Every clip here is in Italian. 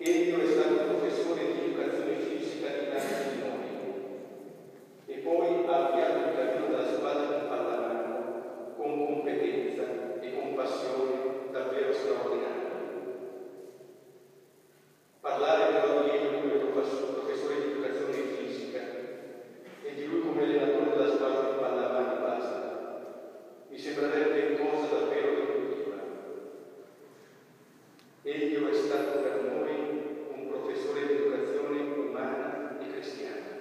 Egli è stato professore di educazione fisica di tanti di noi e poi ha avviato il cammino della squadra di pallamano con competenza e con passione davvero straordinaria. Parlare però di egli come professore di educazione fisica e di lui come allenatore della squadra di pallamano basta. Mi sembrerebbe cosa davvero riduttiva. Egli è stato per noi un professore di educazione umana e cristiana.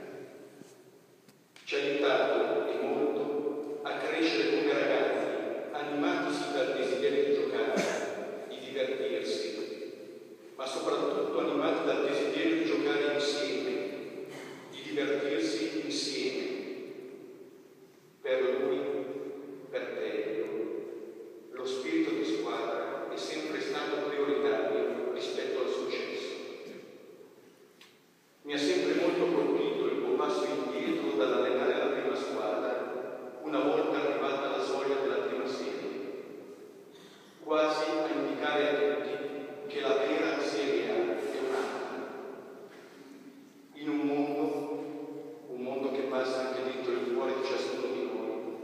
Ci ha aiutato e molto a crescere come ragazzi, animatisi dal desiderio di giocare, di divertirsi, ma soprattutto animati dal desiderio di giocare insieme, di divertirsi insieme. Per lui, per te, lo spirito di squadra è sempre stato prioritario rispetto al successo. Mi ha sempre molto colpito il tuo passo indietro dall'allenare la prima squadra una volta arrivata alla soglia della prima serie, quasi a indicare a tutti che la vera Serie A è un'altra. In un mondo che passa anche dentro il cuore di ciascuno di noi,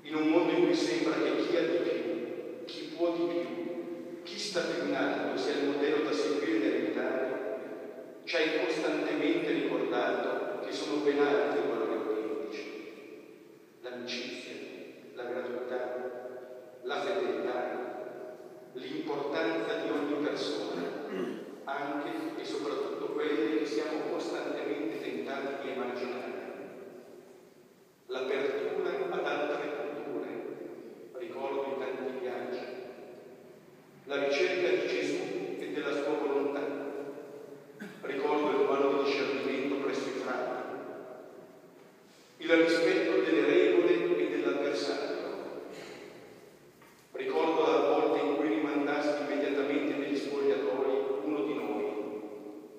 in un mondo in cui sembra che chi ha di più, chi può di più, chi sta più in alto sia il modello da seguire e da imitare, ci hai costantemente ricordato che sono ben altri i valori autentici: l'amicizia, la gratuità, la fedeltà, l'importanza di ogni persona, anche e soprattutto quelle che siamo costantemente tentati di emarginare, l'apertura ad altre culture, ricordo i tanti viaggi, la ricerca di Gesù e della sua volontà, ricordo il ruolo di discernimento presso i frati, il rispetto delle regole e dell'avversario. Ricordo la volta in cui rimandasti immediatamente negli spogliatoi uno di noi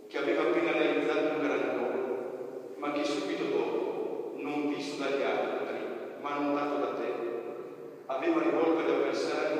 che aveva appena realizzato un gran gol, ma che subito dopo, non visto dagli altri, ma notato da te, aveva rivolto agli avversari